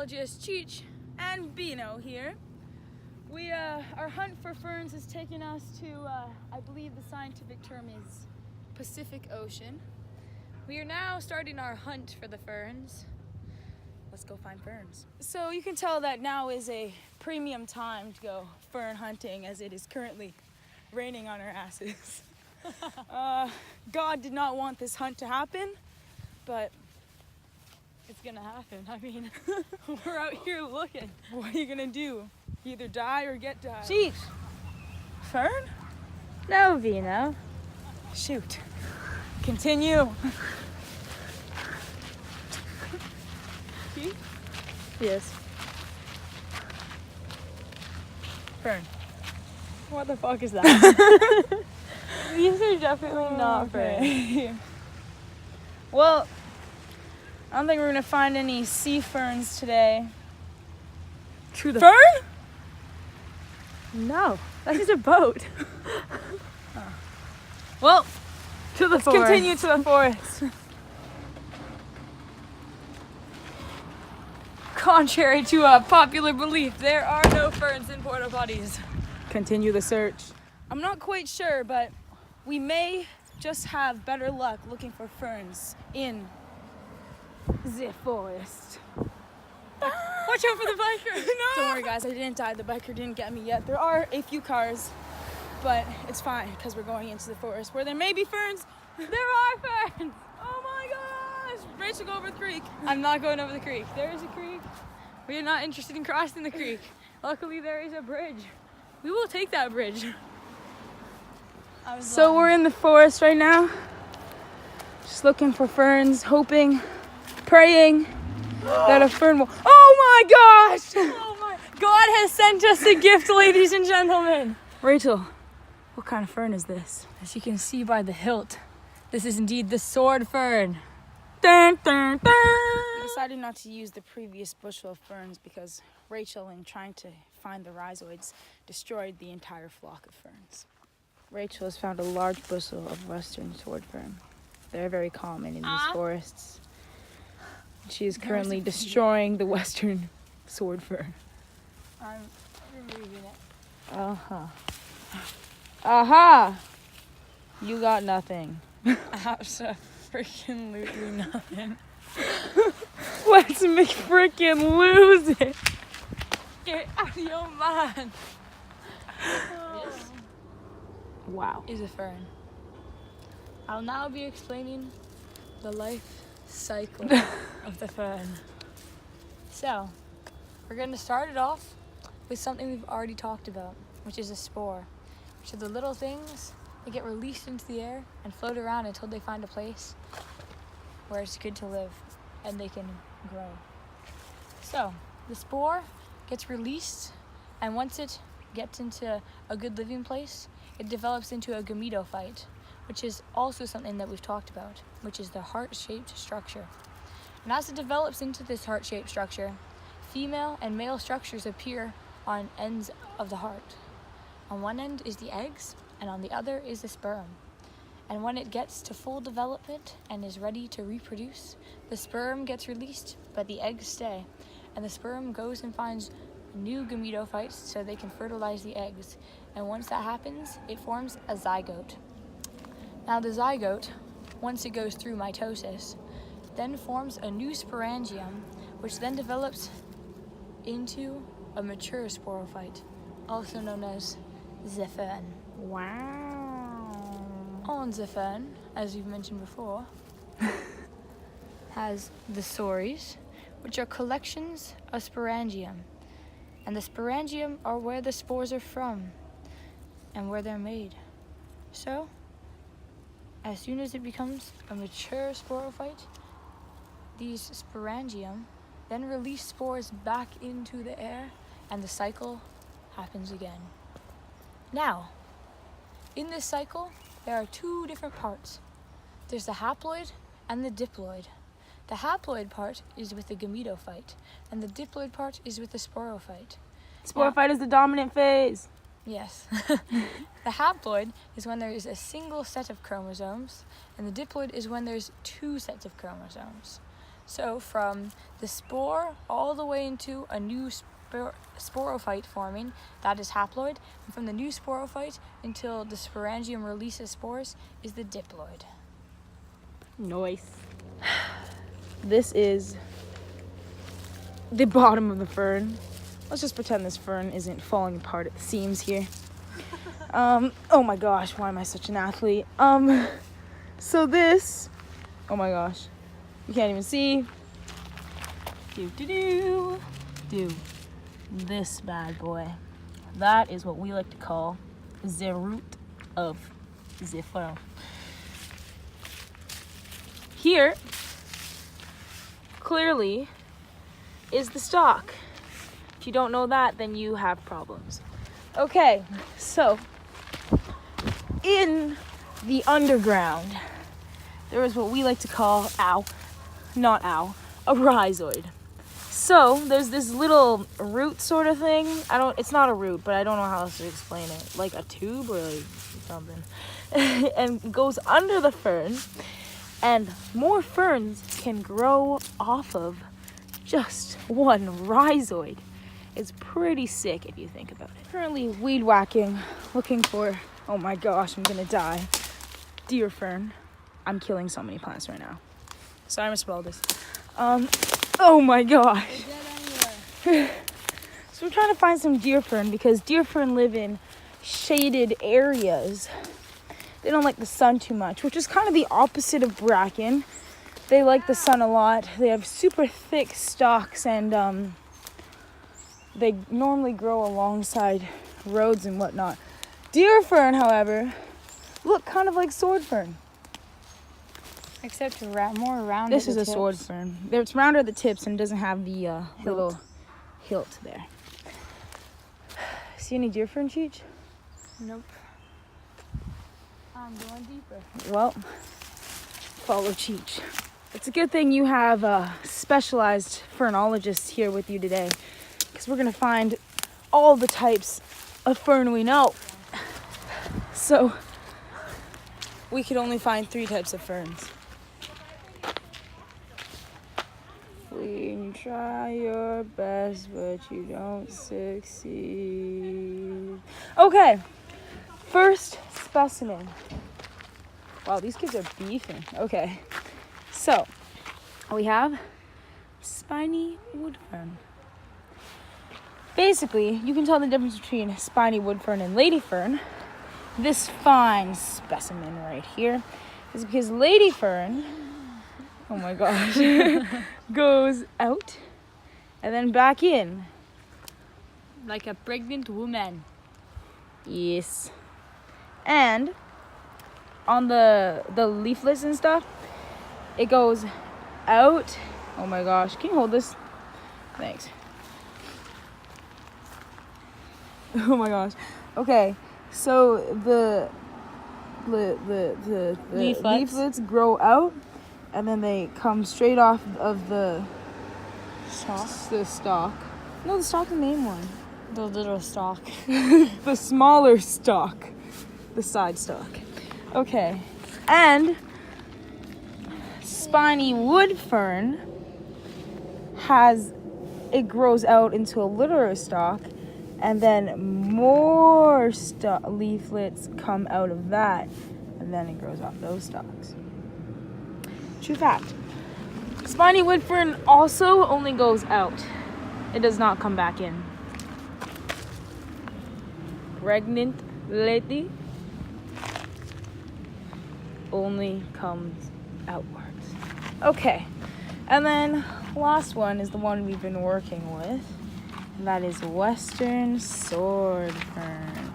biologists Cheech and Bino here. Our hunt for ferns has taken us to, I believe the scientific term is Pacific Ocean. We are now starting our hunt for the ferns. Let's go find ferns. So you can tell that now is a premium time to go fern hunting, as it is currently raining on our asses. God did not want this hunt to happen, but it's gonna happen. I mean, we're out here looking. What are you gonna do? Either die or get died. Cheech! Fern? No, Vino. Shoot. Continue. Cheech? Yes. Fern. What the fuck is that? These are definitely not ferns. Okay. Well, I don't think we're gonna find any sea ferns today. To the Fern? No, that is a boat. Well, To the let's forest. continue to the forest. Contrary to popular belief, there are no ferns in porta potties. Continue the search. I'm not quite sure, but we may just have better luck looking for ferns in the forest. Watch out for the biker. No! Don't worry, guys. I didn't die. The biker didn't get me yet. There are a few cars, but it's fine because we're going into the forest where there may be ferns. There are ferns! Oh my gosh! Rachel, go over the creek. I'm not going over the creek. There is a creek. We are not interested in crossing the creek. Luckily, there is a bridge. We will take that bridge. So we're in the forest right now. Just looking for ferns, hoping, praying that a fern will... Oh my gosh! Oh my. God has sent us a gift, ladies and gentlemen. Rachel, what kind of fern is this? As you can see by the hilt, this is indeed the sword fern. Dun, dun, dun. We decided not to use the previous bushel of ferns because Rachael, in trying to find the rhizoids, destroyed the entire flock of ferns. Rachel has found a large bushel of western sword fern. They're very common in these forests. She is currently destroying the western sword fern. I'm removing it. Uh-huh. Aha! You got nothing. Absolutely nothing. Let's make frickin' lose it. Get out of your mind. Wow. Is a fern. I'll now be explaining the life cycle of the fern. So, we're going to start it off with something we've already talked about, which is a spore, which are the little things that get released into the air and float around until they find a place where it's good to live and they can grow. So, the spore gets released, and once it gets into a good living place, it develops into a gametophyte, which is also something that we've talked about, which is the heart-shaped structure. And as it develops into this heart-shaped structure, female and male structures appear on ends of the heart. On one end is the eggs, and on the other is the sperm. And when it gets to full development and is ready to reproduce, the sperm gets released, but the eggs stay. And the sperm goes and finds new gametophytes so they can fertilize the eggs. And once that happens, it forms a zygote. Now the zygote, once it goes through mitosis, then forms a new sporangium, which then develops into a mature sporophyte, also known as the fern. Wow. On the fern, as we've mentioned before, has the sories, which are collections of sporangium. And the sporangium are where the spores are from and where they're made. So, as soon as it becomes a mature sporophyte, these sporangium then release spores back into the air, and the cycle happens again. Now, in this cycle, there are two different parts. There's the haploid and the diploid. The haploid part is with the gametophyte, and the diploid part is with the sporophyte. Sporophyte is the dominant phase. Yes. The haploid is when there is a single set of chromosomes, and the diploid is when there's two sets of chromosomes. So from the spore all the way into a new sporophyte forming, that is haploid. And from the new sporophyte until the sporangium releases spores is the diploid. Nice. This is the bottom of the fern. Let's just pretend this fern isn't falling apart at the seams here. Oh my gosh, why am I such an athlete? So this, oh my gosh, you can't even see. This bad boy. That is what we like to call the root of the fern. Here, clearly, is the stalk. If you don't know that, then you have problems. Okay, so in the underground, there is what we like to call, a rhizoid. So there's this little root sort of thing. It's not a root, but I don't know how else to explain it. Like a tube or like something. And it goes under the fern, and more ferns can grow off of just one rhizoid. It's pretty sick if you think about it. Currently weed whacking, looking for, oh my gosh, I'm gonna die, deer fern. I'm killing so many plants right now. Sorry, I'm gonna spell this. Oh my gosh. So we're trying to find some deer fern because deer fern live in shaded areas. They don't like the sun too much, which is kind of the opposite of bracken. They like the sun a lot. They have super thick stalks, and they normally grow alongside roads and whatnot. Deer fern, however, look kind of like sword fern. Except more rounded. This is a sword fern. It's rounder at the tips and doesn't have the little hilt there. See any deer fern, Cheech? Nope. I'm going deeper. Well, follow Cheech. It's a good thing you have specialized fernologists here with you today, because we're going to find all the types of fern we know. So, we could only find 3 types of ferns. We try your best, but you don't succeed. Okay, first specimen. Wow, these kids are beefing. Okay, so we have spiny wood fern. Basically, you can tell the difference between spiny wood fern and lady fern. This fine specimen right here is because lady fern, oh my gosh, goes out and then back in. Like a pregnant woman. Yes. And on the leaflets and stuff, it goes out. Oh my gosh, can you hold this? Thanks. Oh my gosh. Okay, so the leaflets grow out, and then they come straight off of the stalk. No, the stalk is the main one. The little stalk. The smaller stalk. The side stalk. Okay. And spiny wood fern it grows out into a litter stalk, and then more leaflets come out of that, and then it grows off those stalks. True fact. Spiny wood fern also only goes out. It does not come back in. Pregnant lady only comes outwards. Okay, and then last one is the one we've been working with, and that is western sword fern.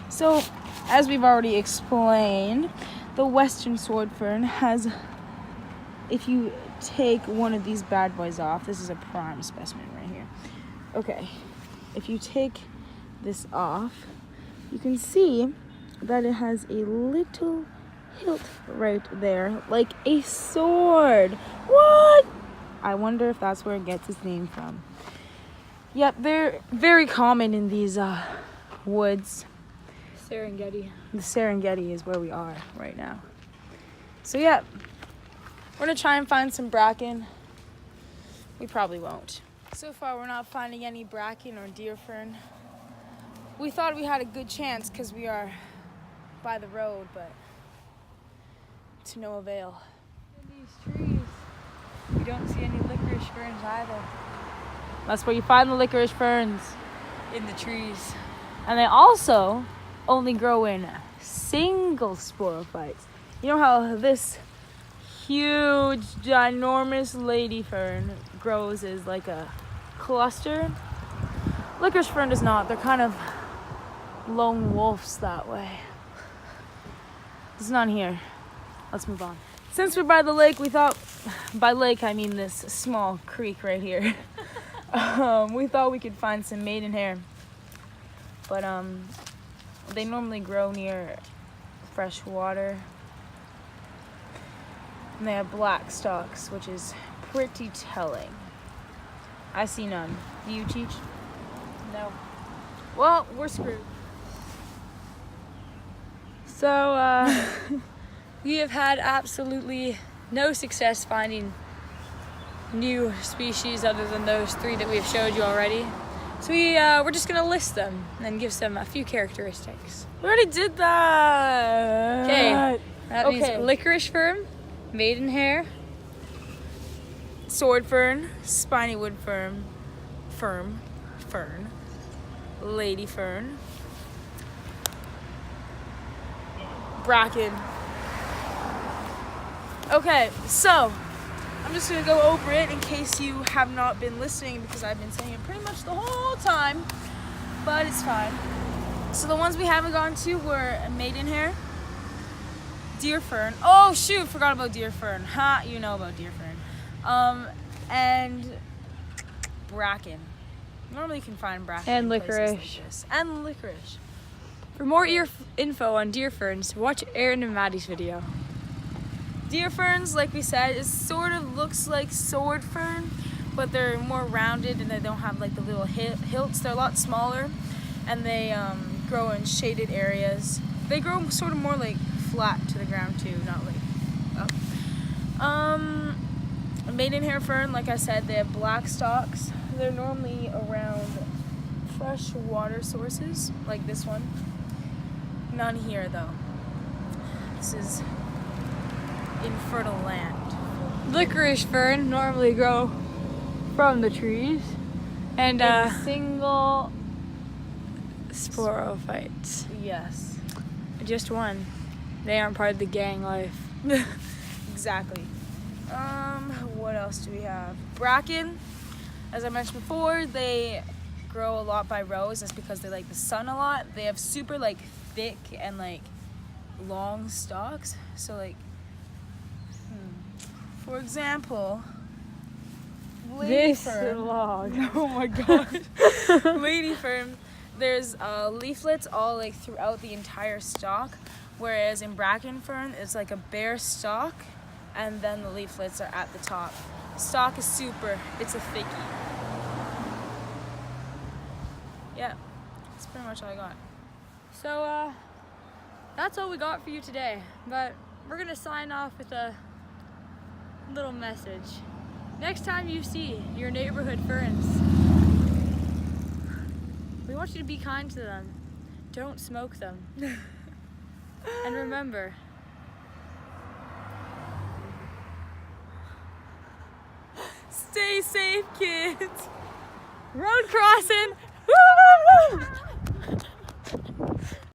So, as we've already explained, the western sword fern has, if you take one of these bad boys off, this is a prime specimen right here. Okay, if you take this off, you can see that it has a little hilt right there, like a sword. What? I wonder if that's where it gets its name from. Yep, they're very common in these woods. Serengeti. The Serengeti is where we are right now. So yeah, we're gonna try and find some bracken we probably won't. So far, we're not finding any bracken or deer fern. We thought we had a good chance because we are by the road, but to no avail. In these trees, we don't see any licorice ferns either. That's where you find the licorice ferns. In the trees. And they also only grow in single sporophytes. You know how this huge, ginormous lady fern grows as like a cluster? Licorice fern does not. They're kind of lone wolves that way. It's not here. Let's move on. Since we're by the lake, we thought, by lake I mean this small creek right here. We thought we could find some maidenhair. But they normally grow near fresh water. And they have black stalks, which is pretty telling. I see none. Do you, Cheech? No. Well, we're screwed. So, we have had absolutely no success finding new species other than those 3 that we have showed you already. So we're just gonna list them and give them a few characteristics. We already did that. Okay. That means licorice fern, maidenhair, Sword fern, spiny wood fern, lady fern, bracken. Okay, so I'm just gonna go over it in case you have not been listening because I've been saying it pretty much the whole time, but it's fine. So the ones we haven't gone to were maidenhair, deer fern. Oh shoot, forgot about deer fern. Ha, you know about deer fern. And bracken. Normally you can find bracken and in places licorice. like this. And licorice. For more info on deer ferns, watch Aaron and Maddie's video. Deer ferns, like we said, it sort of looks like sword fern, but they're more rounded and they don't have like the little hilts. They're a lot smaller, and they grow in shaded areas. They grow sort of more like flat to the ground too, not like up. Maidenhair fern, like I said, they have black stalks. They're normally around fresh water sources, like this one. None here though. This is infertile land. Licorice fern normally grow from the trees, and single sporophytes. Yes. Just one. They aren't part of the gang life. Exactly. What else do we have? Bracken, as I mentioned before, they grow a lot by rows. That's because they like the sun a lot. They have super like thick and like long stalks. So like, for example, lady fern. log. Oh my god. Lady fern, there's leaflets all like throughout the entire stalk, whereas in bracken fern it's like a bare stalk and then the leaflets are at the top. Stalk is super, it's a thickie. Yeah, that's pretty much all I got. So that's all we got for you today, but we're gonna sign off with a little message. Next time you see your neighborhood ferns, we want you to be kind to them. Don't smoke them. And remember, stay safe, kids. road crossing